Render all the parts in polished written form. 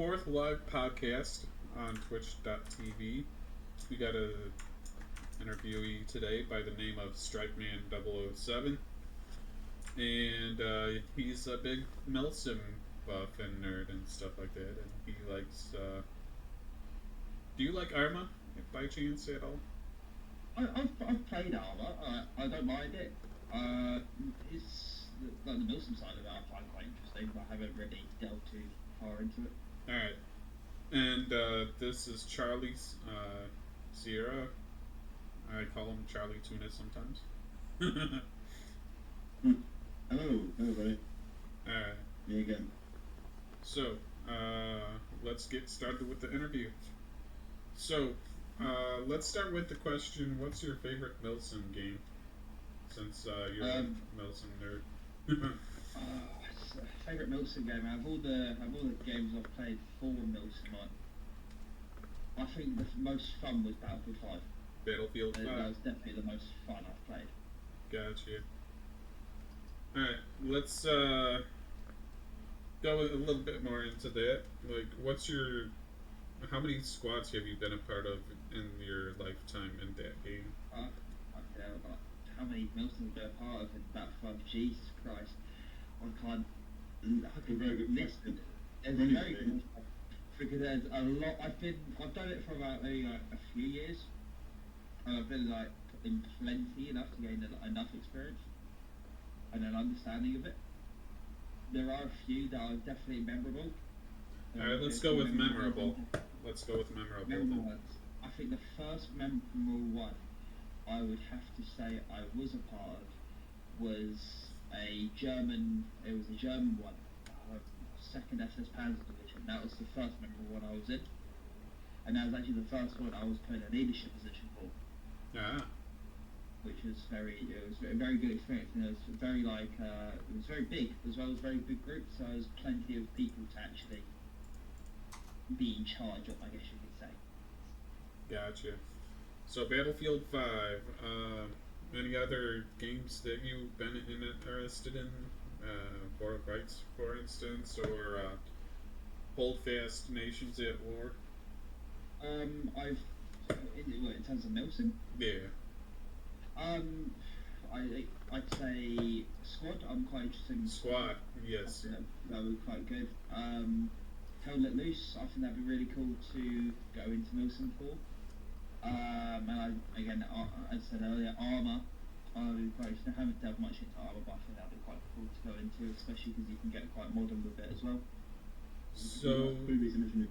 fourth live podcast on twitch.tv. We got a interviewee today by the name of StripeMan007. And he's a big Milsim buff and nerd and stuff like that. And he likes. Do you like Arma by chance at all? I've played Arma. I don't mind it. It's like the Milsim side of it. I find quite interesting, but I haven't really delved too far into it. All right. And this is Charlie's Sierra. I call him Charlie Tuna sometimes. Hello, everybody. Alright. Me again. So, let's get started with the interview. So, let's start with the question, what's your favorite Milsim game? Since you're a Milsim nerd. Favorite Milsim game? Out of all the games I've played for Milsim, I think the most fun was Battlefield 5. Battlefield 5? That was definitely the most fun I've played. Gotcha. Alright, let's go a little bit more into that. Like, how many squads have you been a part of in your lifetime in that game? I don't know how many Milsims I've been a part of in Battlefield 5. Jesus Christ. I can very good list it. There's very good. Because there's a lot. I've done it for about maybe like a few years, and I've been like in plenty enough to gain enough experience and an understanding of it. There are a few that are definitely memorable. Alright, let's go with memorable. Let's go with memorable. Memorable ones. I think the first memorable one I would have to say I was a part of was a German one. Second SS Panzer Division. That was the first memorable one I was in, and that was actually the first one I was playing a leadership position for. Ah. Which was a very good experience. And it was very it was very big as well. It was a very big group, so there was plenty of people to actually be in charge of, I guess you could say. Gotcha. So Battlefield 5. Any other games that you've been interested in? Board Rights, for instance, or Holdfast Nations at War? In terms of Milsim? Yeah. I'd say Squad. I'm quite interested in Squad. Yes. That would be quite good. Hell Let Loose. I think that'd be really cool to go into Milsim for. And again, as I said earlier, Arma. I haven't delved much into Arma, but I think that'd be quite cool to go into, especially because you can get quite modern with it as well. So, previous mission we've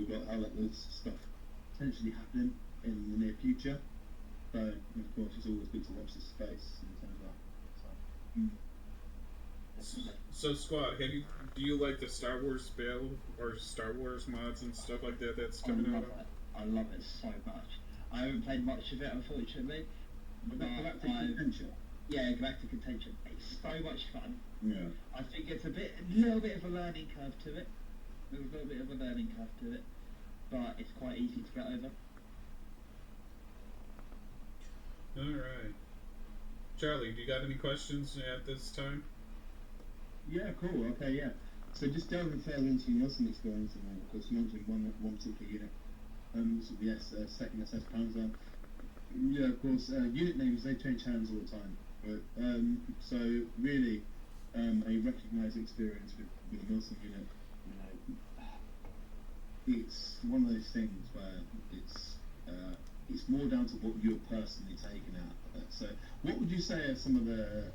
got Hell Let Loose stuff potentially happening in the near future. So, of course, it's always good to watch this space in terms of that. So Squad, do you like the Star Wars battle or Star Wars mods and stuff like that that's coming out? I love it so much. I haven't played much of it, unfortunately. Galactic Contention? Yeah, Galactic Contention. It's so much fun. Yeah. I think it's a little bit of a learning curve to it. There's a little bit of a learning curve to it, but it's quite easy to get over. Alright. Charlie, do you got any questions at this time? Yeah, cool. Okay, yeah. So just delving further into your Milsim experience, and of course you mentioned one particular unit. Second SS Panzer. Yeah, of course. Unit names, they change hands all the time. But, so really, a recognised experience with a Milsim unit. It's one of those things where it's more down to what you're personally taking out of it. So, what would you say are some of the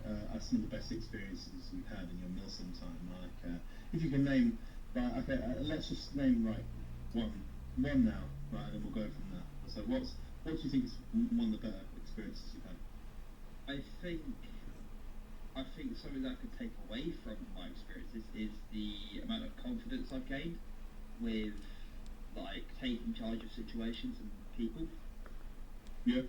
best experiences you've had in your Milsim time? Like, if you can name, let's just name one now, right, and then we'll go from there. So, what do you think is one of the better experiences you've had? I think something that I could take away from my experiences is the amount of confidence I've gained with taking charge of situations and people. Yeah.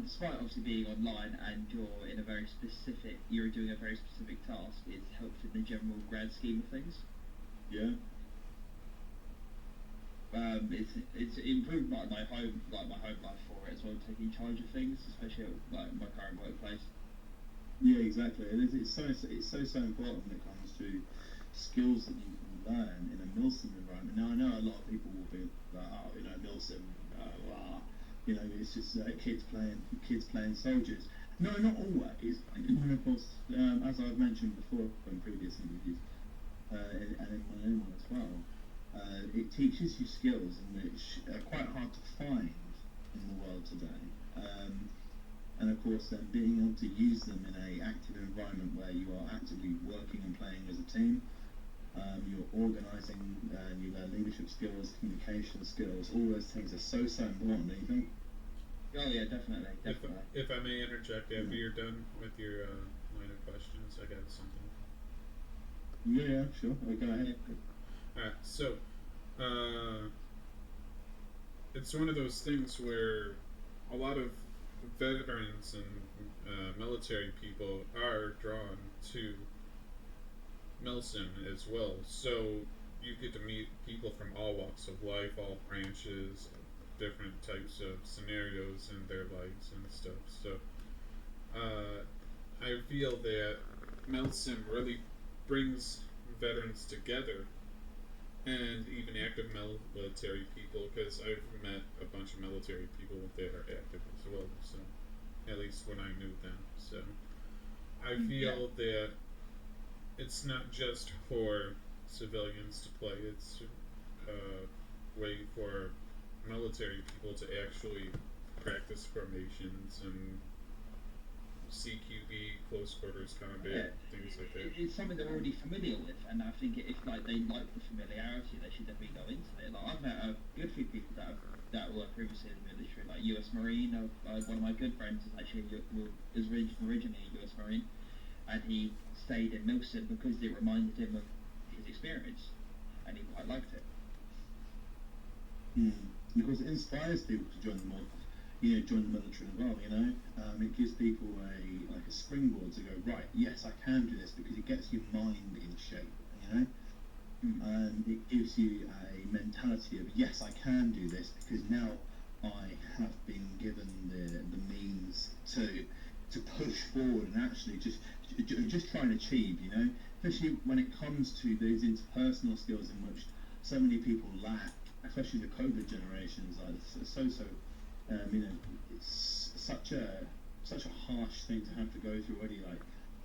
Despite obviously being online and you're doing a very specific task, it helps in the general grand scheme of things. Yeah. It's improved my home life for it as well, taking charge of things, especially at my current workplace. Yeah, exactly. It's so important when it comes to skills that you can learn in a Milsim environment. Now I know a lot of people will be like, oh, you know, Milsim, you know, it's just kids playing soldiers. No, not always. And of course, as I've mentioned before in previous interviews, and in my own one as well, it teaches you skills in which are quite hard to find in the world today. And of course, then being able to use them in a active environment where you are actively working and playing as a team, you're organising, and you learn leadership skills, communication skills. All those things are so important. Don't you think? Oh yeah, definitely. If I may interject after you're done with your line of questions, I got something. Yeah, sure. Go ahead. Alright, so it's one of those things where a lot of veterans and military people are drawn to Milsim as well. So you get to meet people from all walks of life, all branches, different types of scenarios in their lives and stuff. So I feel that Milsim really brings veterans together and even active military people, because I've met a bunch of military people that are active as well. So at least when I knew them. So I feel that it's not just for civilians to play. It's a way for military people to actually practice formations and CQB, close quarters combat, things like that. It's something they're already familiar with, and I think if like they like the familiarity, they should definitely go into it. Like I've met a good few people that were previously in the military, like U.S. Marine. One of my good friends is actually is originally a U.S. Marine, and he stayed in Milsim because it reminded him of his experience, and he quite liked it. Because it inspires people to join join the military as well. It gives people a springboard to go, right, yes, I can do this, because it gets your mind in shape. And it gives you a mentality of, yes, I can do this, because now I have been given the means to push forward and actually just try and achieve. Especially when it comes to those interpersonal skills in which so many people lack, especially the COVID generations. It's such a harsh thing to have to go through already, like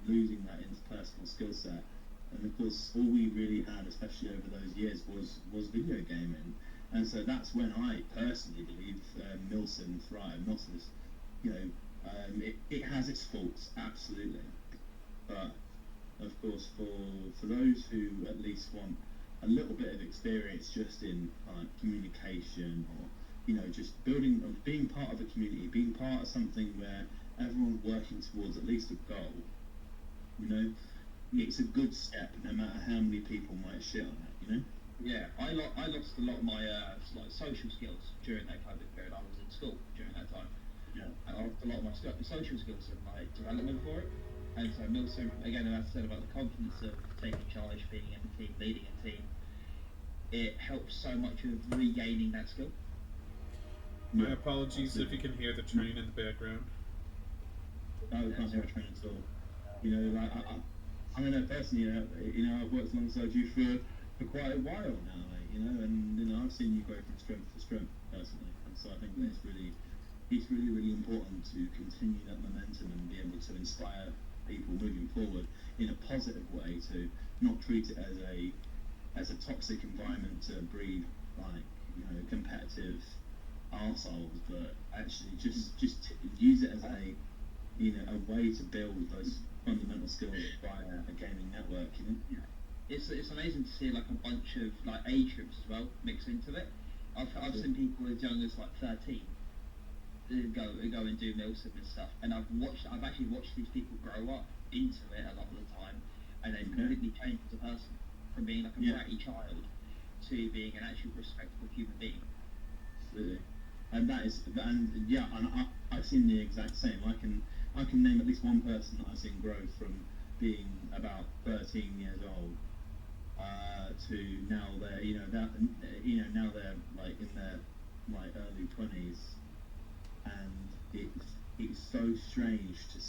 losing that interpersonal skill set. And of course, all we really had, especially over those years, was video gaming. And so that's when I personally believe Milsim thrived. Not as, it has its faults, absolutely. But of course, for those who at least want a little bit of experience just in communication, or just being part of a community, being part of something where everyone's working towards at least a goal, it's a good step, no matter how many people might shit on it. Yeah, I lost a lot of my social skills during that COVID period. I was in school during that time. Yeah. And I lost a lot of my social skills and my development for it. And so Milsim, again, as I said about the confidence of taking charge, being in a team, leading a team, it helps so much with regaining that skill. My apologies if you can hear the train in the background. No, we can't hear a train at all. I don't know personally. I've worked alongside you for quite a while now, mate. And I've seen you grow from strength to strength personally, and so I think that it's really important to continue that momentum and be able to inspire people moving forward in a positive way, to not treat it as a toxic environment to breed competitive arseholes, but actually just use it as a way to build those fundamental skills via a gaming network. Yeah. It's amazing to see like a bunch of like age groups as well mixed into it. I've seen people as young as like 13 go and do Milsim and stuff, and I've actually watched these people grow up into it a lot of the time, and they've completely changed as a person from being like a bratty child to being an actual respectable human being. Absolutely. And I've seen the exact same. I can name at least one person that I've seen grow from being about 13 years old to now now they're like in their early 20s, and it's so strange to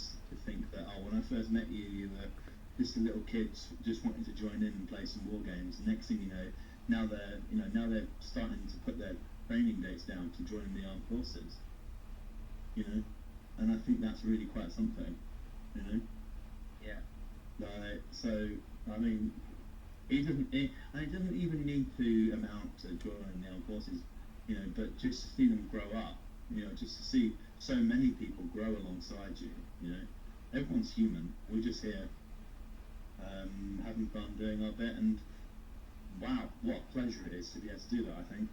think that when I first met you, you were just a little kid just wanting to join in and play some war games. The next thing you know, now they're starting to put their training dates down to join the armed forces. You know, and I think that's really quite something. You know. Yeah. Like, so I mean, it doesn't even need to amount to joining the armed forces. You know, but just to see them grow up. You know, just to see so many people grow alongside you. You know, everyone's human. We're just here having fun, doing our bit, and wow, what a pleasure it is to be able to do that, I think.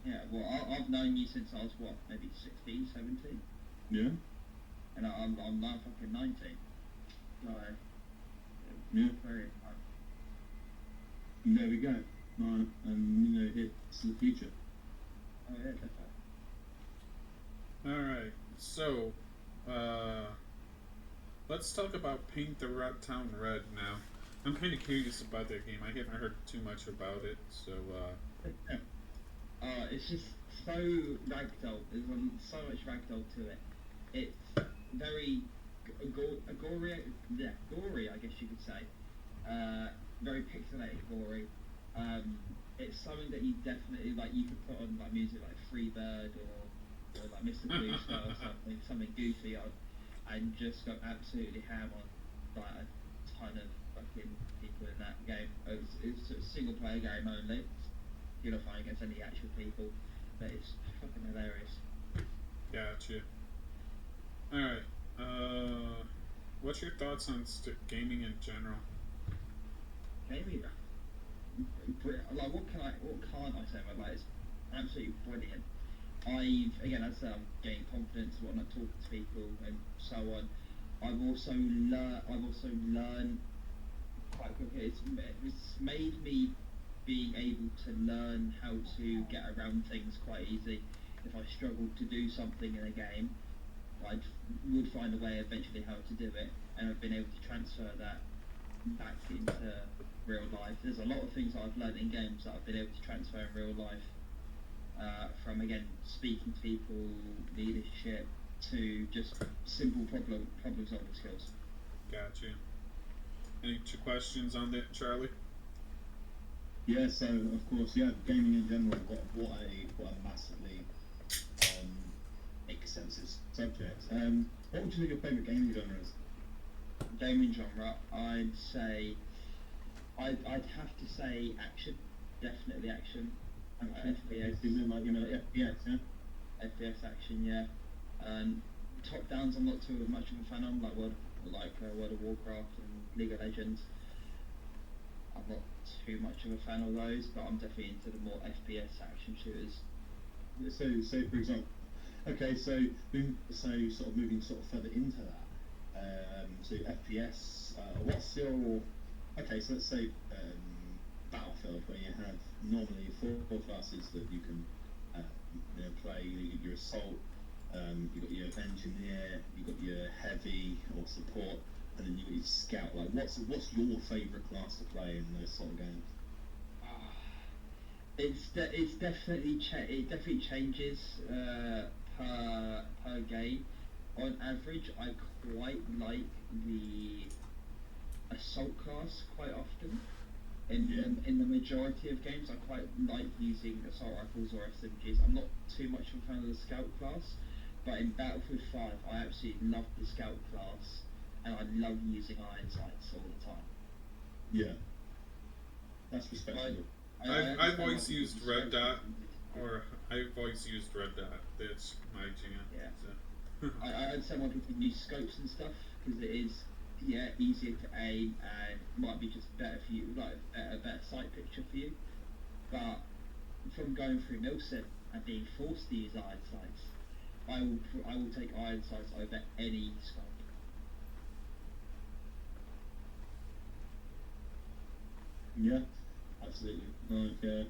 Yeah, well, I've known you since I was, what, maybe 16, 17? Yeah? And I'm now fucking 19. Like, Yeah. very And there we go. Right, and, you know, it's the future. Oh, yeah, definitely. Alright, so, let's talk about Paint the Rat Town Red now. I'm kind of curious about that game. I haven't heard too much about it, so, It's just so ragdoll. There's so much ragdoll to it. It's very gory, I guess you could say. Very pixelated, gory. It's something that you definitely like. You could put on like music like Freebird or like Mr. Blue Sky or something goofy on, and just go absolutely ham on like a ton of fucking people in that game. It's a single player game only. You're not fighting against any actual people, but it's fucking hilarious. gotcha. Alright, what's your thoughts on gaming in general? Gaming, like what can't I say about that? It's absolutely brilliant. As I said, I'm gaining confidence when I talk to people and so on. I've also learned quite quickly. It's made me being able to learn how to get around things quite easy. If I struggled to do something in a game, I would find a way eventually how to do it, and I've been able to transfer that back into real life. There's a lot of things that I've learned in games that I've been able to transfer in real life, from again speaking to people, leadership, to just simple problem solving skills. Gotcha. Any questions on that, Charlie? Yeah, so of course, yeah, gaming in general, what a massively extensive subject. What would you think your favourite gaming genre is? Gaming genre, I'd have to say action, definitely action. FPS, Like, you know, FPS, yeah? FPS action, yeah. Top downs, I'm not too much of a fan of, like World of Warcraft and League of Legends. I'm not too much of a fan of those, but I'm definitely into the more FPS action shooters. So for example, okay, so sort of moving sort of further into that. So FPS, what's your okay? So let's say Battlefield, where you have normally four classes that you can play. You got your assault, you got your engineer, you got your heavy or support, and then you got your scout. Like, what's your favourite class to play in those sort of games? It definitely changes per game. On average, I quite like the assault class quite often. In the majority of games, I quite like using assault rifles or SMGs. I'm not too much of a fan of the scout class, but in Battlefield 5, I absolutely love the scout class, and I love using iron sights all the time. Yeah, that's respectable. I've always used red dot, or I've always used red dot. That's my jam. Yeah. So. I understand why people use scopes and stuff, because it is easier to aim and might be just better for you, like a better sight picture for you. But from going through Milsim and being forced to use iron sights, I will take iron sights over any scope. Yeah, absolutely. Like,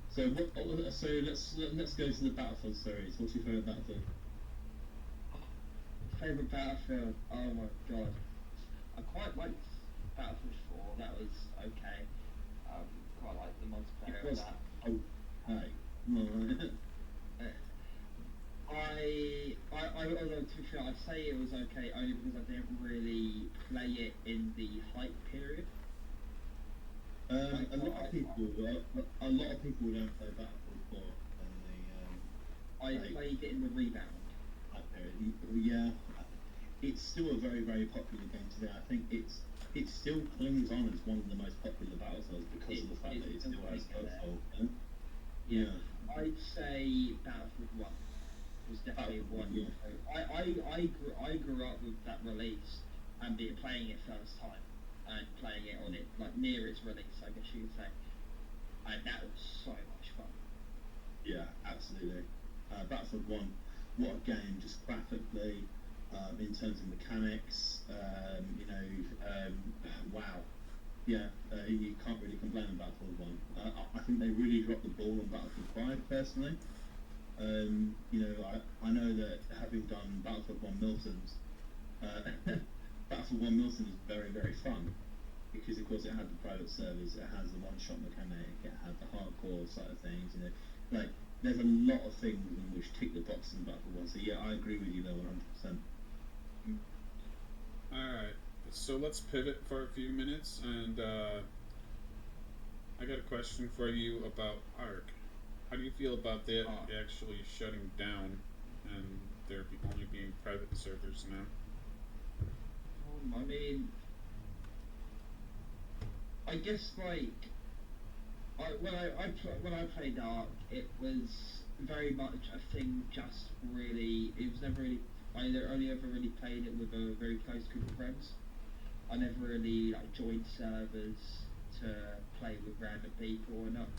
so let's go to the Battlefield series. What's your favourite Battlefield? Favourite Battlefield? Oh my god. I quite liked Battlefield 4, that was okay. Quite like the multiplayer of that. Oh, hey. Although to be fair, I say it was okay only because I didn't really play it in the hype period. A lot of people don't play Battlefield 4 on the I Like- played it in the rebound. hype period. Yeah, it's still a very, very popular game today. I think it still clings on as one of the most popular Battlefields because of the fact that it still has Battlefield. Yeah. I'd say Battlefield 1 was definitely one. Yeah. I grew up with that release and playing it first time and playing it on it like near its release, I guess you could say, and that was so much fun. Yeah, absolutely. Battlefield 1, what a game, just graphically, in terms of mechanics, wow. Yeah, you can't really complain on Battlefield 1. I think they really dropped the ball on Battlefield 5, personally. I know that having done Battlefield 1 Milton's, Battlefield 1 Milton was very, very fun because, of course, it had the private servers, it has the one-shot mechanic, it had the hardcore side of things. Like there's a lot of things in which tick the box in Battlefield 1. So yeah, I agree with you there 100%. Alright, so let's pivot for a few minutes, and I got a question for you about ARC. How do you feel about that actually shutting down and there only being private servers now? I mean, I guess when I played Ark, it was very much a thing. Just really, it was never really. I only ever really played it with a very close group of friends. I never really joined servers to play with random people or not.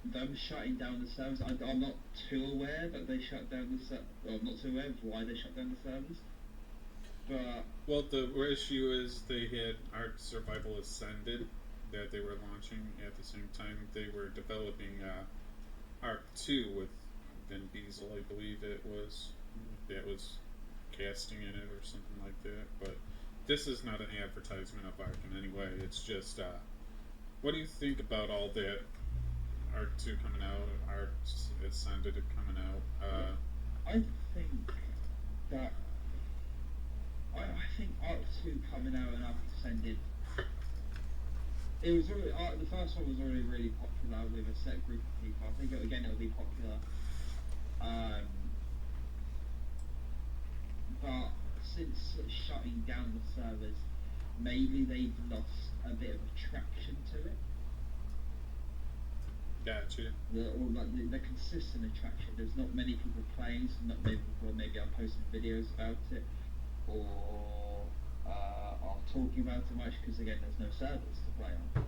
Them shutting down the servers, I'm not too aware that they shut down the servers. Well, I'm not too aware of why they shut down the servers. But well, the issue is they had Ark Survival Ascended that they were launching at the same time. They were developing Ark 2 with Vin Diesel, I believe it was. That was casting in it or something like that. But this is not an advertisement of Ark in any way. It's just, what do you think about all that? Ark 2 coming out, Ark Ascended coming out. I think that I think Ark 2 coming out and Ark Ascended. It was already, the first one was already really popular with a set group of people. I think it'll be popular. But since shutting down the servers, maybe they've lost a bit of attraction to it. Gotcha. The consistent attraction. There's not many people playing, so not many people maybe are posting videos about it or are talking about it much because again there's no servers to play on.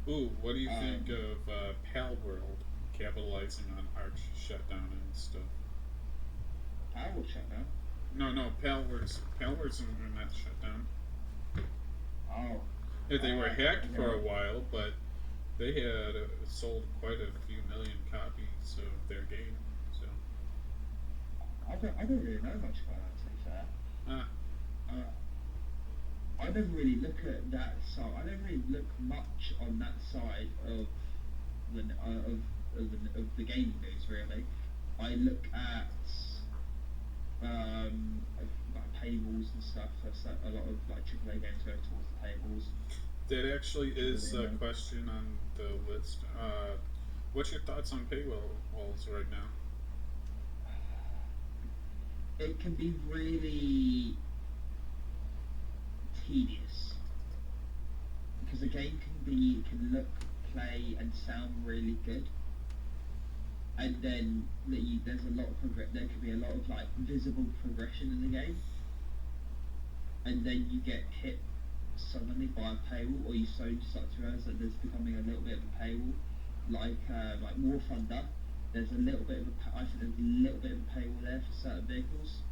Ooh, what do you think of Palworld capitalizing on Ark's shutdown and stuff? Palworld shut down? No, Palworld's not shut down. Oh. They were hacked for a while, but they had sold quite a few million copies of their game. So I don't really know much about that, to be fair. I never really look at that side. I don't really look much on that side of the gaming news. Really, I look at paywalls and stuff. That's a lot of AAA games go towards the paywalls. That actually is a question on the list. What's your thoughts on paywalls right now? It can be really tedious because a game can look, play, and sound really good, and then there's a lot of there could be a lot of visible progression in the game, and then you get hit suddenly by a paywall, or you start to realize that there's becoming a little bit of a paywall, like War Thunder. There's a little bit of I think there's a little bit of a paywall there for certain vehicles.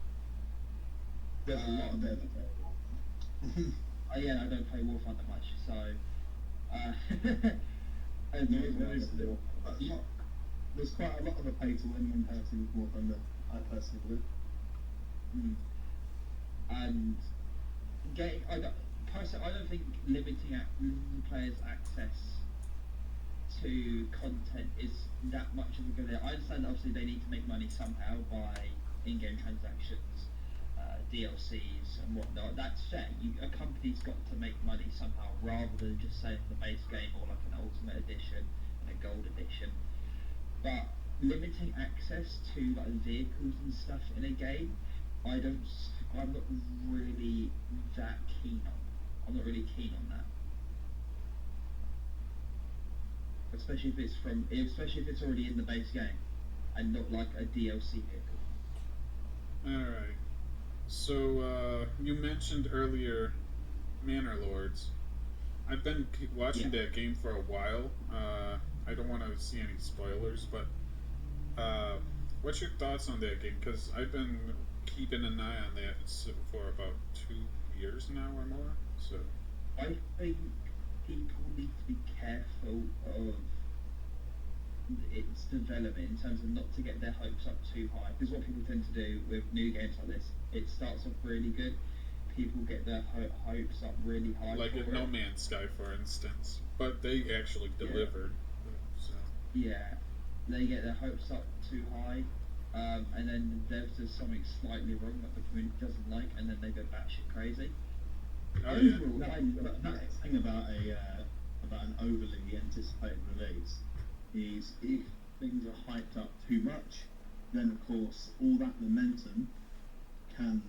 There's a lot of there. Yeah, I don't play War Thunder much, so. There's quite a lot of a pay to win comparison with War Thunder, I personally believe. And I don't think limiting players' access to content is that much of a good idea. I understand that obviously they need to make money somehow by in-game transactions, DLCs and whatnot. That's fair. A company's got to make money somehow, rather than just saying the base game or like an ultimate edition and a gold edition. But limiting access to like vehicles and stuff in a game, I'm not really that keen on. I'm not really keen on that. Especially if it's already in the base game and not like a DLC vehicle. Alright. So, you mentioned earlier Manor Lords. I've been watching that game for a while. I don't want to see any spoilers, but what's your thoughts on that game? Because I've been keeping an eye on that for about 2 years now or more. So I think people need to be careful of its development in terms of not to get their hopes up too high. Because what people tend to do with new games like this, it starts off really good. People get their hopes up really high. Like for No Man's Sky, for instance, but they actually delivered. So. Yeah, they get their hopes up too high, and then there's just something slightly wrong that the community doesn't like, and then they go batshit crazy. Oh yeah. That's the thing about an overly anticipated release is if things are hyped up too much, then of course all that momentum can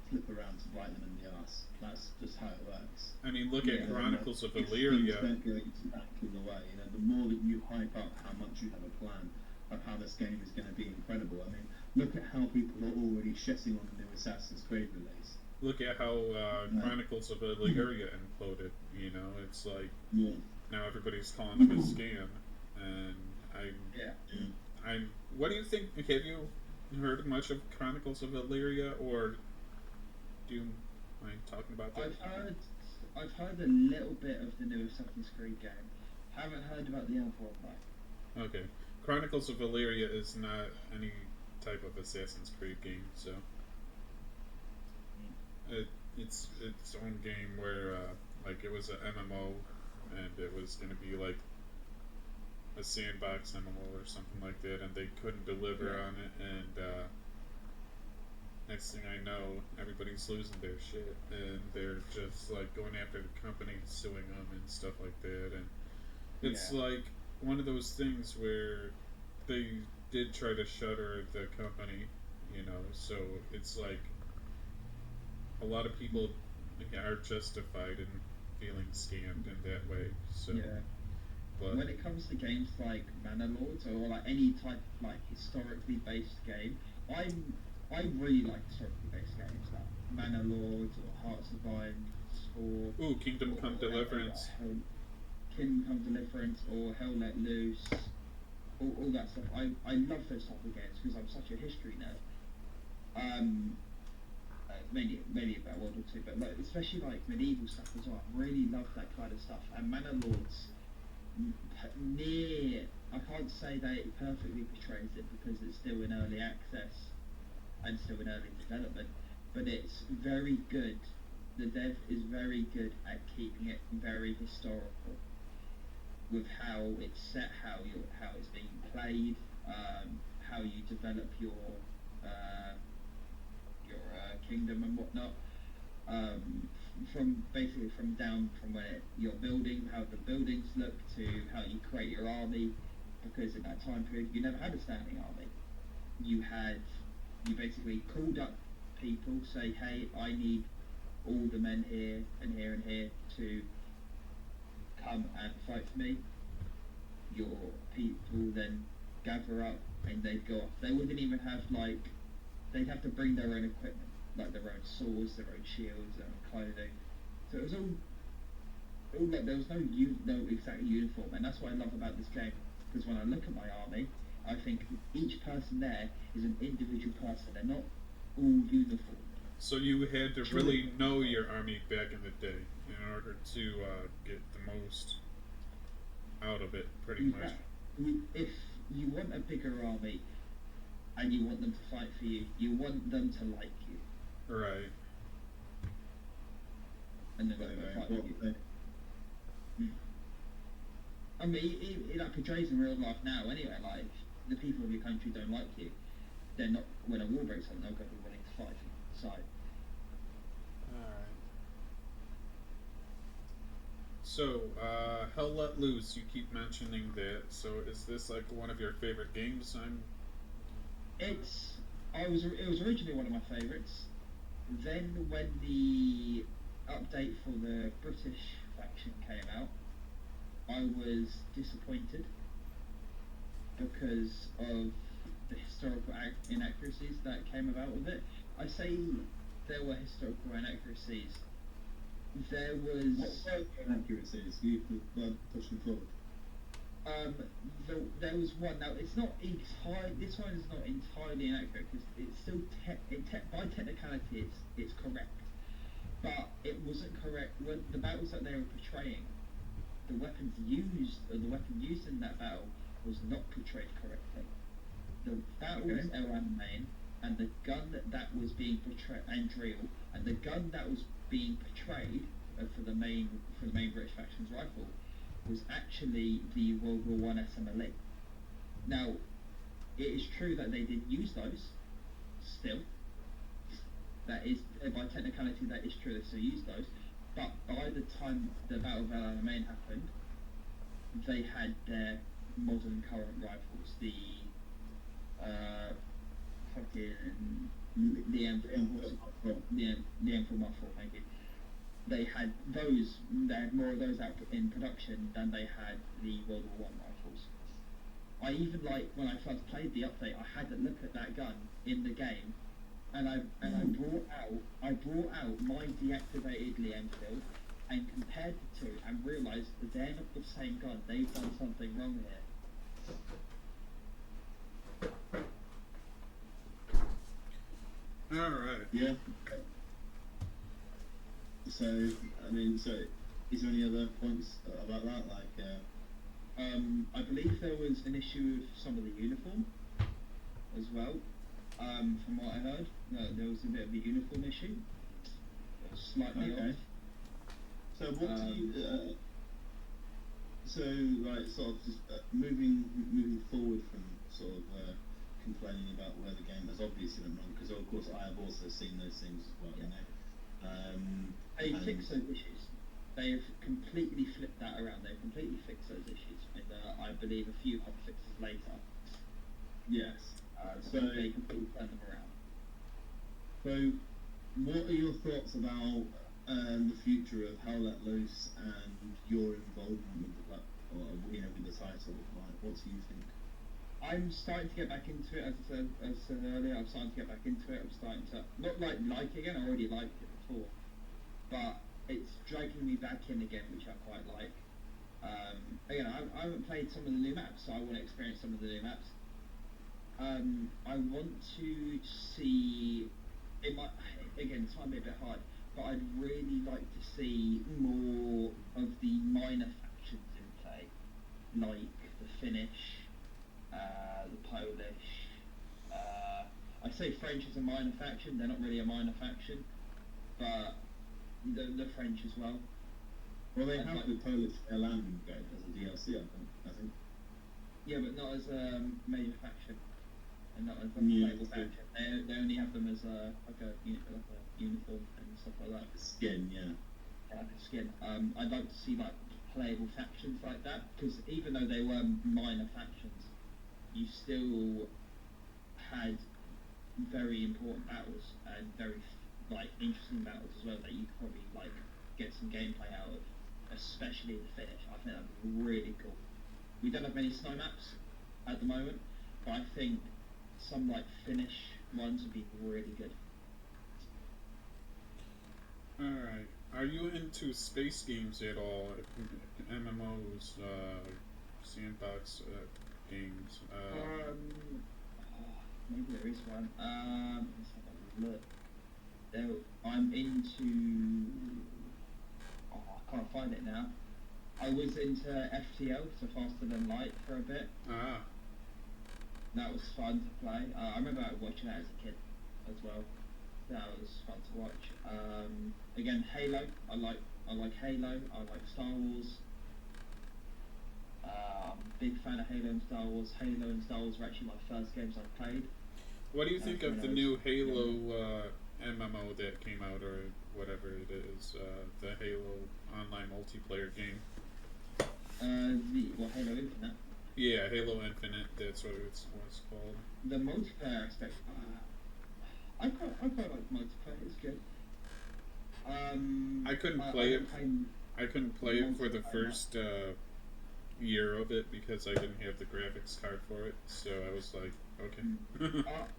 flip around to bite them in the arse. That's just how it works. I mean, look at Chronicles of If Elyria. things don't go exactly the way, the more that you hype up how much you have a plan of how this game is going to be incredible. I mean, look at how people are already shitting on the new Assassin's Creed release. Look at how Chronicles of Elyria imploded. It's like now everybody's calling it a scam, and I'm. What do you think? Have you heard much of Chronicles of Elyria, or do you mind talking about that? I've heard a little bit of the new Assassin's Creed game. Haven't heard about the other one though. Okay, Chronicles of Elyria is not any type of Assassin's Creed game, so it's its own game where like it was an MMO, and it was going to be like a sandbox MMO or something like that, and they couldn't deliver on it, and next thing I know, everybody's losing their shit, and they're just like going after the company, suing them and stuff like that, and it's like one of those things where they did try to shutter the company, so it's like a lot of people are justified in feeling scammed in that way. So but when it comes to games like Manor Lords or like any type of like historically based game, I really like historically based games like Manor Lords or Hearts of Iron or Kingdom Come Deliverance. Kingdom Come Deliverance or Hell Let Loose, all that stuff. I love those type of games because I'm such a history nerd. Maybe about World War II, but like, especially like medieval stuff as well. I really love that kind of stuff. And Manor Lords, I can't say that it perfectly portrays it because it's still in early access and still in early development, but it's very good. The dev is very good at keeping it very historical with how it's set, how it's being played, how you develop your kingdom and whatnot. From where you're building, how the buildings look, to how you create your army, because in that time period you never had a standing army. You basically called up people, say, hey, I need all the men here and here and here to come and fight for me. Your people then gather up and they'd go off. They wouldn't even have they'd have to bring their own equipment, like their own swords, their own shields, their own clothing. So it was all like there was no exact uniform, and that's what I love about this game. Because when I look at my army, I think each person there is an individual person. They're not all uniform. So you had to really know your army back in the day in order to get the most out of it, pretty much. If you want a bigger army and you want them to fight for you, you want them to like you. Right. And then they'll fight for you. I mean, it portrays in real life now anyway, like, the people of your country don't like you. they're not, when a war breaks out, they're going to be willing to fight. So, Alright. So, Hell Let Loose, you keep mentioning that. So, is this like one of your favorite games? it was originally one of my favourites. Then when the update for the British faction came out, I was disappointed because of the historical inaccuracies that came about with it. I say there were historical inaccuracies. There was What inaccuracies? You pushing forward. there was one. Now it's not entirely. This one is not entirely inaccurate because it's still by technicality it's correct, but it wasn't correct when the battles that they were portraying. The weapons used, or the weapon used in that battle, was not portrayed correctly. The battle was El Alamein, and the gun that was being portrayed, and drill, and the gun that was being portrayed for the main British faction's rifle was actually the World War One SMLE. Now, it is true that they didn't use those. Still, that is by technicality that is true. They still used those, but by the time the Battle of El Alamein happened, they had their modern current rifles, the fucking the M4 Mark 4, thank you. They had those. They had more of those out in production than they had the World War One rifles. I even when I first played the update, I had to look at that gun in the game, and I brought out my deactivated Lienfield and compared the two and realised that they're not the same gun. They've done something wrong here. Alright. Yeah. So, is there any other points about that? I believe there was an issue with some of the uniform as well. From what I heard, there was a bit of a uniform issue. It was slightly off. So what do you? Moving forward from complaining about where the game has obviously went wrong, because of course I have also seen those things as well. Yeah. You know. They fixed those issues. They have completely flipped that around. They've completely fixed those issues, and I believe a few hot fixes later. Yes. So they completely turned them around. So, what are your thoughts about the future of Hell Let Loose and your involvement with the title? What do you think? I'm starting to get back into it, as I said earlier. I'm starting to get back into it. I'm starting to not like it again. I already liked it before, but it's dragging me back in again, which I quite like. Again, I haven't played some of the new maps, so I want to experience some of the new maps. I want to see. It might be a bit hard, but I'd really like to see more of the minor factions in play, like the Finnish, the Polish. I say French is a minor faction. They're not really a minor faction, but the French as well. Well, they have the Polish Elan as a DLC, I think. Yeah, but not as a major faction, and not as a playable faction. They only have them as a uniform and stuff like that. Skin, yeah. Yeah, skin. I'd like to see playable factions like that, because even though they were minor factions, you still had very important battles and very interesting battles as well that you could probably get some gameplay out of, especially the Finnish. I think that'd be really cool. We don't have many snow maps at the moment, but I think some Finnish ones would be really good. Alright. Are you into space games at all? MMOs, sandbox games? Maybe there is one. Let's have a look. I'm into. I can't find it now. I was into FTL, so Faster Than Light, for a bit. That was fun to play. I remember watching that as a kid as well. That was fun to watch. Again, Halo. I like Halo. I like Star Wars. I'm a big fan of Halo and Star Wars. Halo and Star Wars were actually my first games I played. What do you think of the Halo's new younger. Halo MMO that came out, or whatever it is, the Halo online multiplayer game? Halo Infinite. Yeah, Halo Infinite. That's what it's called. The multiplayer aspect, I quite like multiplayer. It's good. I couldn't I play it. don't play I couldn't play it for the multiplayer much. first year of it because I didn't have the graphics card for it. So I was like, Mm. okay.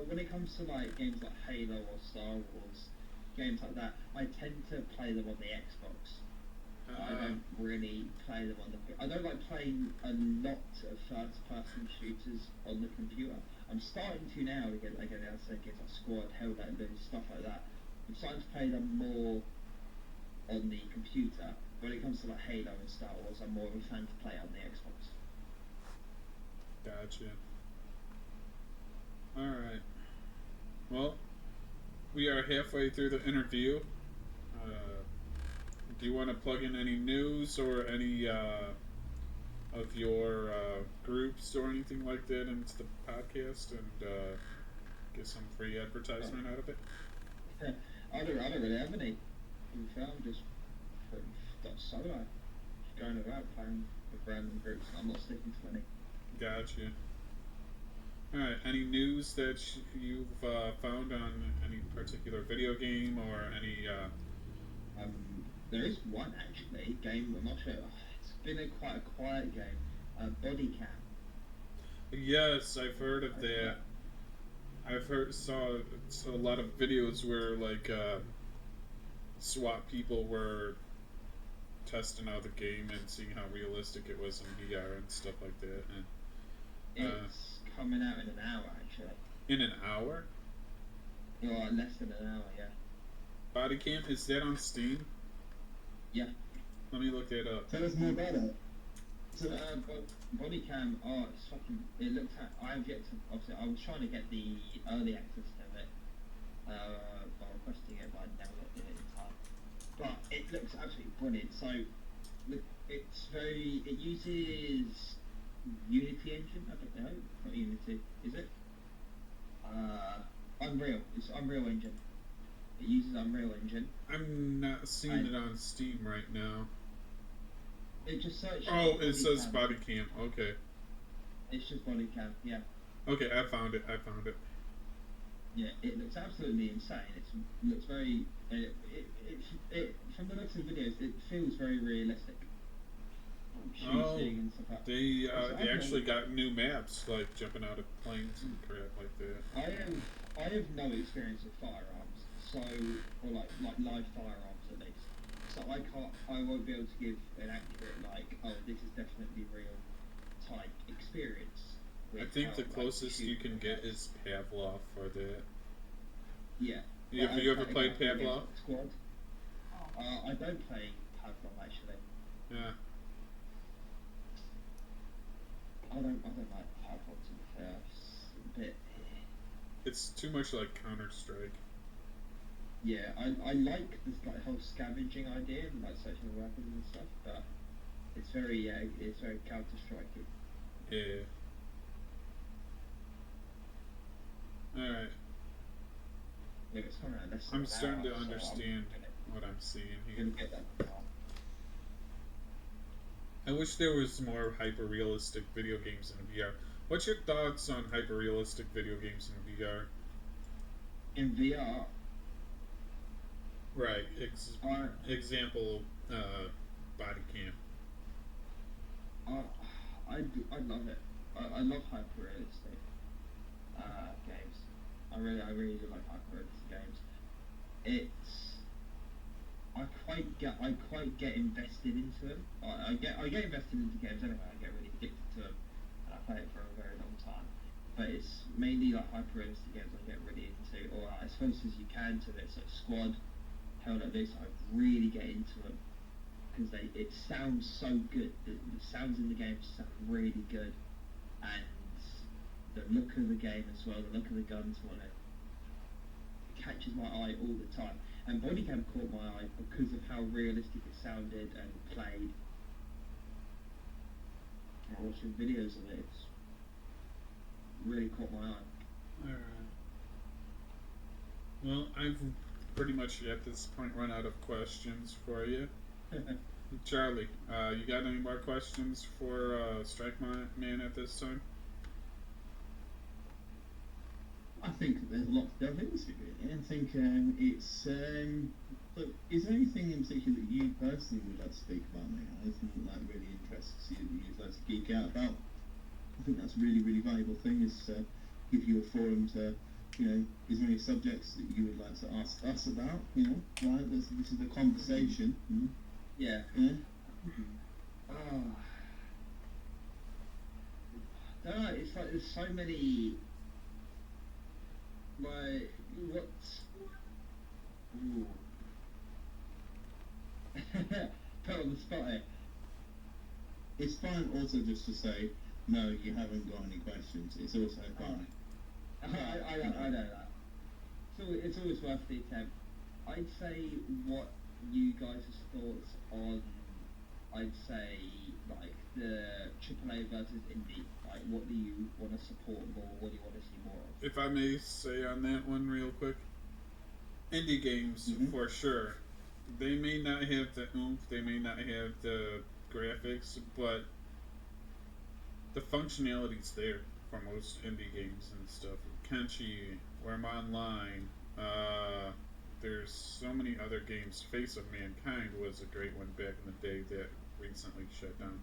When it comes to like games like Halo or Star Wars, games like that, I tend to play them on the Xbox. I uh, don't really play them on the. I don't like playing a lot of first-person shooters on the computer. I'm starting to now again. I say games like Squad, Hell Let Loose, stuff like that. I'm starting to play them more on the computer. When it comes to like Halo and Star Wars, I'm more of a fan to play on the Xbox. gotcha. All right. Well, we are halfway through the interview. Uh, do you want to plug in any news or any of your groups or anything like that into the podcast and get some free advertisement out of it? I don't really have any. To be fair, I'm just pretty got solo. Just going about playing with random groups. I'm not sticking to any. Gotcha. All right. Any news that you've found on any particular video game or any? There is one actually game. I'm not sure. It's been quite a quiet game. Body Cam. Yes, I've heard of I, that. I've heard saw a lot of videos where like SWAT people were testing out the game and seeing how realistic it was in VR and stuff like that. And it's coming out in an hour actually. in an hour, Or less than an hour. Yeah. Body Cam is that on Steam? Yeah. Let me look that up. Tell us more about it. So, Body Cam. Oh, it's fucking. It looks. I have yet to. Obviously, I was trying to get the early access of it. By requesting it, but I never got it in time. But it looks absolutely brilliant. So, it's very. It uses Unity engine. I don't know. Not Unity, is it? Unreal. It's Unreal Engine. It uses Unreal Engine. I'm not seeing And it on Steam right now. it just search Oh, it Body says Cam. Body Cam. Okay. It's just Body Cam. Yeah. Okay, I found it. I found it. Yeah, it looks absolutely insane. It looks very. From the looks of the videos, it feels very realistic. Oh, Shooting and stuff like that. they actually got new maps, like jumping out of planes and crap like that. I have no experience with firearms, so or like live firearms at least. So I won't be able to give an accurate this is definitely real type experience I with think how the closest you shooting can get works. is Pavlov for that. Yeah. Have you ever played Against Pavlov? Squad. I don't play Pavlov actually. Yeah. I don't like Pavlov to be fair. It's a bit. It's too much like Counter Strike. Yeah, I like this whole scavenging idea and like searching for weapons and stuff, but it's very Counter Strikey. Yeah. Alright. Yeah, it's coming out less than I'm an starting hour, to so understand what I'm seeing I'm here. gonna get that. I wish there was more hyper realistic video games in VR. What's your thoughts on hyper realistic video games in VR? In VR, Right. I Example, Body Cam. I love it. I love hyper realistic games. I really do like hyper realistic games. It's I quite get invested into them. I get invested into games anyway. I get really addicted to them, and I play it for a very long time. But it's mainly like hyper realistic games I get really into, or as close as you can to it. So Squad, Hell Let Loose, I really get into them because it sounds so good. The sounds in the game sound really good, and the look of the game as well, the look of the guns on it catches my eye all the time. And Bodycam caught my eye because of how realistic it sounded and played. I watched some videos of it. It's really caught my eye. Alright. Well, I've pretty much at this point run out of questions for you. Charlie, you got any more questions for Strike Man at this time? I think there's a lot to delve into, really. I think it's. But is there anything in particular that you personally would like to speak about, mate? Anything that really interests you that you'd like to geek out about? I think that's a really, really valuable thing. Is give you a forum to, is there any subjects that you would like to ask us about? Right? This is the conversation. Yeah. Yeah. Oh. I don't know, it's like there's so many. Like, what? Ooh. Put on the spot here. It's fine also just to say, no, you haven't got any questions. It's also fine. I know that. So it's always worth the attempt. I'd say what you guys' thoughts on, I'd say, like, the AAA versus indie. Like, what do you want to support more? What do you want to see more of? If I may say on that one real quick, indie games for sure. They may not have the oomph, they may not have the graphics, but the functionality's there for most indie games and stuff. Kenshi, Worm Online, there's so many other games. Face of Mankind was a great one back in the day that recently shut down.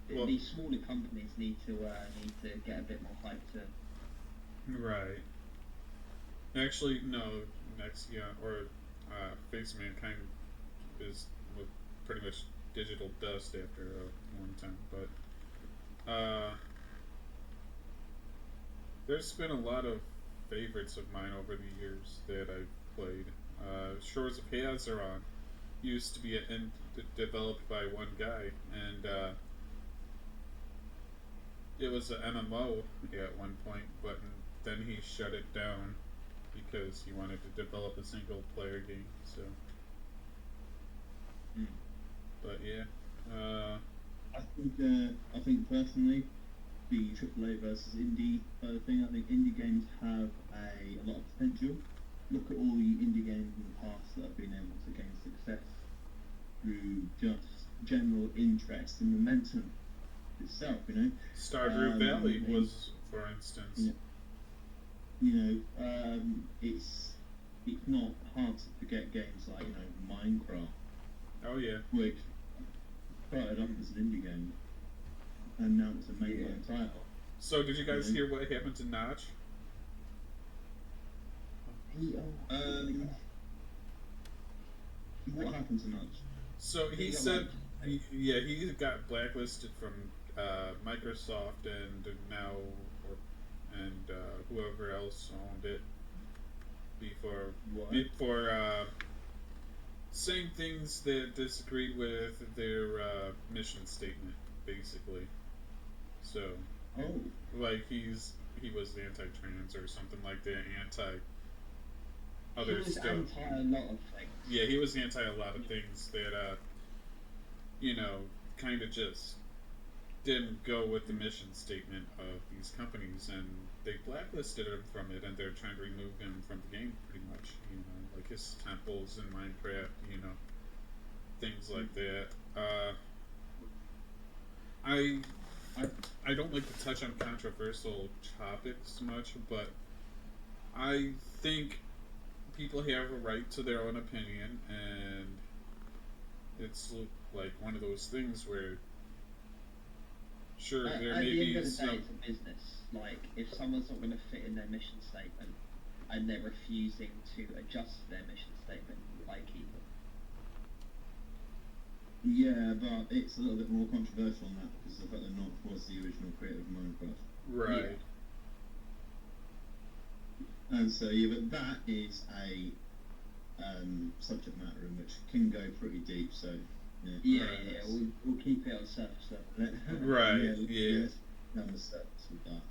Well, these smaller companies need to get a bit more hype to. Right. Actually, no. Face of Mankind is pretty much digital dust after a long time. But there's been a lot of favorites of mine over the years that I've played. Shores of Hazaron used to be developed by one guy, and it was an MMO at one point, but then he shut it down because he wanted to develop a single player game. So, but yeah, I think personally, the AAA versus indie thing. I think indie games have a lot of potential. Look at all the indie games in the past that have been able to gain success through just general interest and momentum itself. Stardew Valley was, for instance. It's not hard to forget games like Minecraft. Oh yeah. Which started off as an indie game, and now it's a mainline title. So did you guys hear what happened to Notch? What happened to Notch? So he said, he got blacklisted from Microsoft and now, whoever else owned it before saying things that disagreed with their mission statement, basically. So, like he was anti-trans or something like that, anti-other stuff. He was anti a lot of things. Yeah, he was anti a lot of things that, kind of just didn't go with the mission statement of these companies, and they blacklisted him from it, and they're trying to remove him from the game pretty much, like his temples in Minecraft, things like that. I don't like to touch on controversial topics much, but I think people have a right to their own opinion, and it's like one of those things where sure, there may be some. It's a business. Like, if someone's not going to fit in their mission statement and they're refusing to adjust their mission statement, like either. Yeah, but it's a little bit more controversial than that because the fact that Notch was the original creator of Minecraft. Right. Yeah. And so, but that is a subject matter in which can go pretty deep. So. We'll keep it on surface level. Right. Yeah. On the steps with that,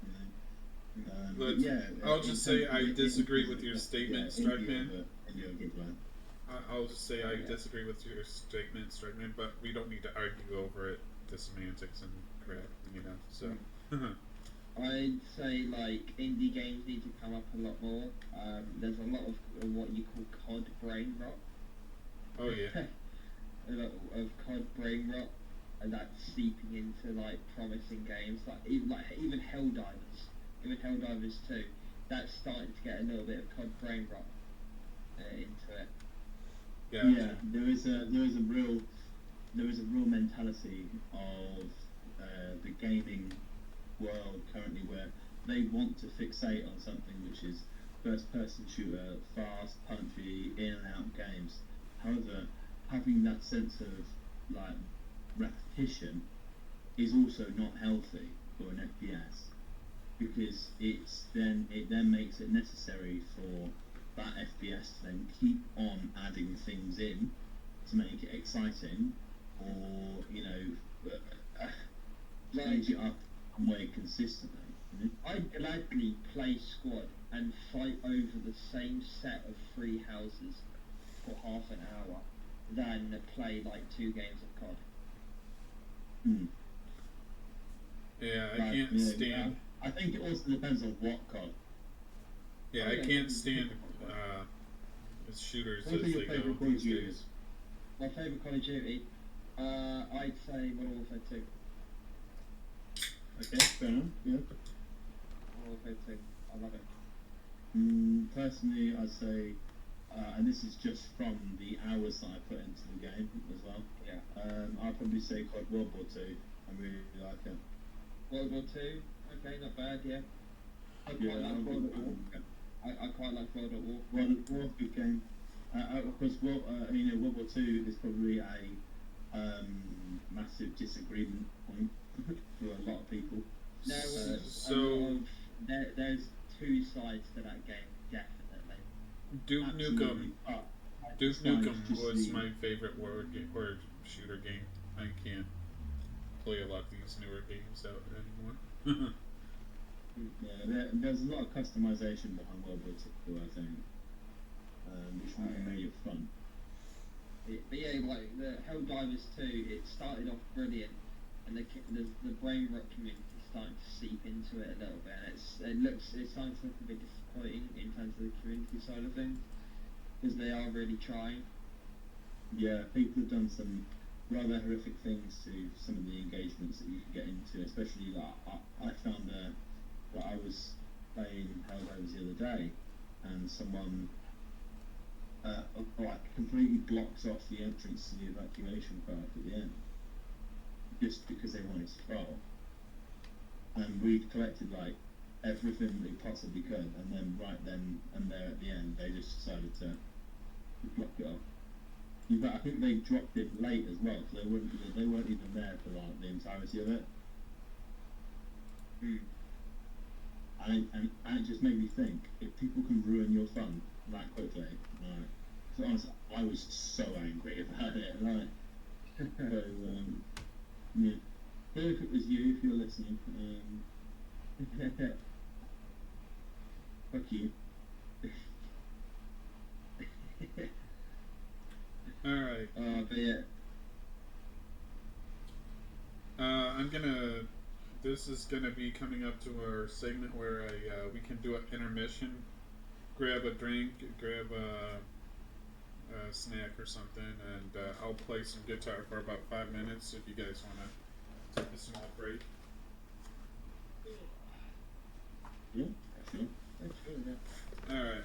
I'll just say I disagree with your statement, Strikeman. I'll just say I disagree with your statement, Strikeman, but we don't need to argue over it, the semantics and crap, so. I'd say like indie games need to come up a lot more. There's a lot of what you call COD brain rot. Oh yeah. A lot of COD brain rot, and that's seeping into like promising games even Helldivers 2. That's starting to get a little bit of COD brain rot into it. Yeah. Yeah, there is a real mentality of the gaming world currently where they want to fixate on something which is first person shooter, fast, punchy, in and out games. However, having that sense of like repetition is also not healthy for an FPS because it then makes it necessary for that FPS to then keep on adding things in to make it exciting, or change it up and way consistently. I'd gladly play squad and fight over the same set of 3 houses for half an hour than play like 2 games of COD. Yeah, I can't stand. I think it also depends on what COD. Yeah, I can't stand shooters What as are they your go favourite Call of these Duty? days. My favourite Call of Duty, I'd say Modern Warfare 2. Okay, fair enough. Yeah. Modern Warfare 2, I love it. Personally, I'd say, and this is just from the hours that I put into the game as well. Yeah. I'd probably say COD World War 2. I really like it. World War 2, okay, not bad, yeah. I quite like World at War. I quite like World at War. World at War, good game. Of course, World War 2 is probably a massive disagreement point for a lot of people. There's 2 sides to that game, definitely. Duke Absolutely. Nukem. Duke Nukem was my favorite word shooter game. I can't play a lot of these newer games out anymore. Yeah, there's a lot of customization behind World War 2, I think, which really made it fun. But yeah, like the Helldivers 2, it started off brilliant, and the brain rot community is starting to seep into it a little bit, and it's starting to look a bit disappointing in terms of the community side of things, because they are really trying. Yeah, people have done some rather horrific things to some of the engagements that you can get into, especially I found that I was playing Helldivers the other day, and someone completely blocks off the entrance to the evacuation park at the end, just because they wanted to troll. And we'd collected like everything they possibly could, and then right then and there at the end, they just decided to block it off. In fact, I think they dropped it late as well, so they weren't even there for like the entirety of it. And it just made me think, if people can ruin your fun that quickly, right? So honestly, I was so angry about it, like. So yeah. Well, if it was you, if you're listening, fuck you. Alright. But yeah. This is gonna be coming up to our segment where we can do an intermission. Grab a drink, grab a snack or something, and I'll play some guitar for about 5 minutes if you guys want to take a small break. Yeah, sure. That's true, yeah. Alright.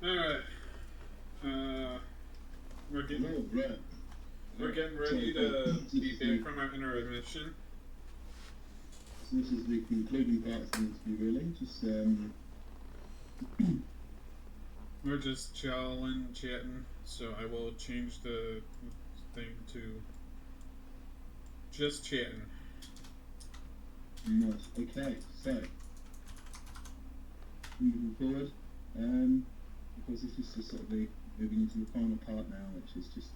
Alright. We're getting Hello, Brett. we're getting ready to be back from our intermission. So this is the concluding part of the interview, really. Just We're just chilling, chatting, so I will change the thing to just chatting. nice. Okay, so moving forward, of course, this is just sort of the moving into the final part now, which is just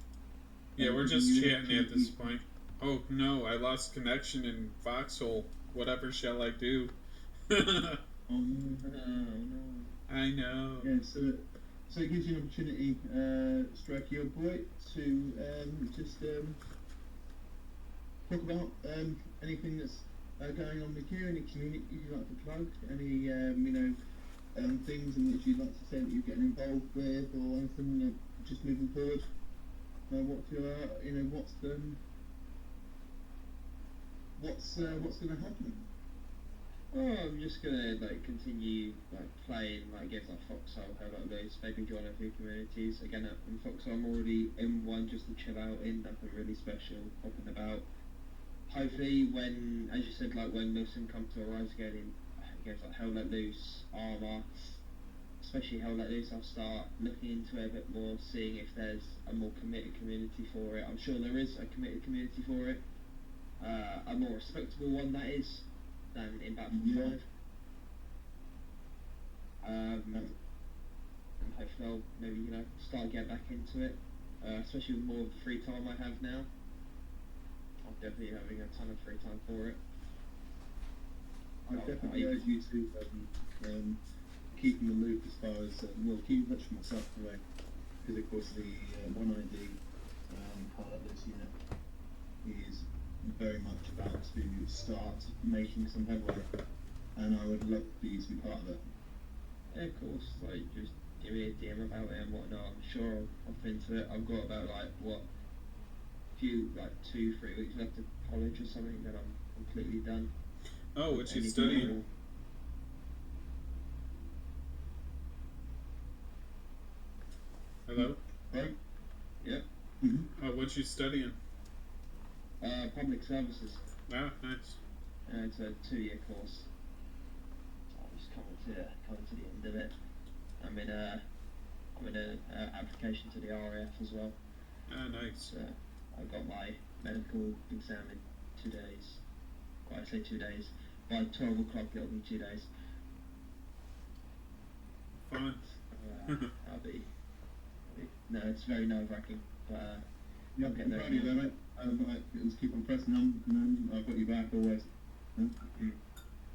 Yeah, we're just chatting at this point. Oh no, I lost connection in Foxhole. Whatever shall I do? Oh no. I know. Yeah, so it gives you an opportunity, Strike Your Boy, to just talk about anything that's going on with you, any community you'd like to plug, any things in which you'd like to say that you're getting involved with, or anything just moving forward. What's going to happen? Oh, I'm just gonna continue playing games like Foxhole, Hell Let Loose, maybe join a few communities. Again, in Foxhole I'm already in one just to chill out in, nothing really special, hopping about. Hopefully when, as you said, when Milsim comes to arise again in games like Hell Let Loose, Armour, especially Hell Let Loose, I'll start looking into it a bit more, seeing if there's a more committed community for it. I'm sure there is a committed community for it. A more respectable one, that is, than in Battlefield 5. And hopefully I'll maybe, start getting back into it, especially with more of the free time I have now. I'm definitely having a ton of free time for it. I definitely urge you to keep in the loop as far as, keep in touch with myself anyway, because of course the One ID part of this unit is very much about to start making some headway. and I would love for you to be part of it. Yeah, of course. Like, just give me a DM about it and whatnot. I'm sure I'll hop into it. I've got about like 2-3 weeks left of college or something. Then I'm completely done. Oh, what you Anything studying? else? Hello? Right? Yep. Mm-hmm. Oh, what you studying? Public services. Ah, nice. It's a 2-year course. I'm just coming to the end of it. I'm in a application to the RAF as well. Ah, nice. So I got my medical exam in 2 days. Well, I say 2 days. By 12 o'clock it'll be 2 days. Fun. No, it's very nerve-wracking. But Yeah, I'll I'm get there. proud of you though, mate. Just keep on pressing on, I've got your back always.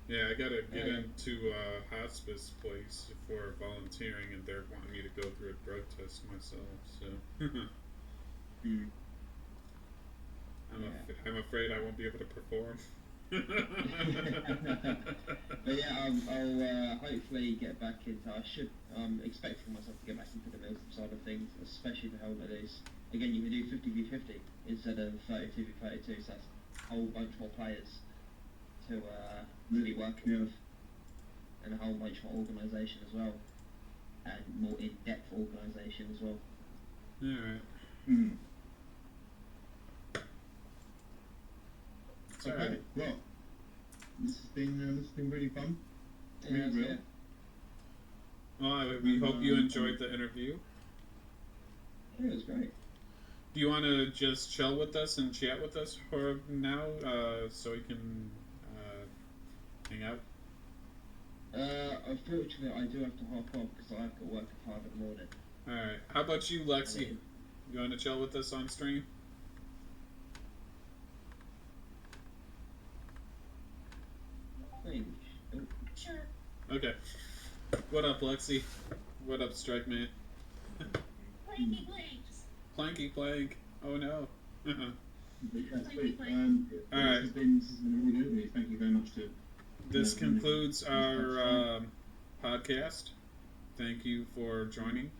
Yeah, I gotta get Yeah. into a hospice place for volunteering, and they're wanting me to go through a drug test myself. So I'm afraid I won't be able to perform. But yeah, I'll hopefully get back into. I'm expecting myself to get back into the military side of things, especially for holidays. Again, you can do 50v50 instead of 32v32, so that's a whole bunch more players to be working with, and a whole bunch more organisation as well, and more in-depth organisation as well. Alright. Okay, Alright. well, this has been really fun. Yeah, Really real. Well, we hope you enjoyed the interview. Yeah, it was great. Do you want to just chill with us and chat with us for now, so we can hang out? Unfortunately, I do have to hop off because I've got work at 5 in the morning. Alright. How about you, Lexi? You want to chill with us on stream? Sure. Okay. What up, Lexi? What up, Strike Man? Planky planks. Planky plank. Oh no. That's great. Alright. This has been a really good interview. Thank you very much to. This concludes our podcast. Thank you for joining.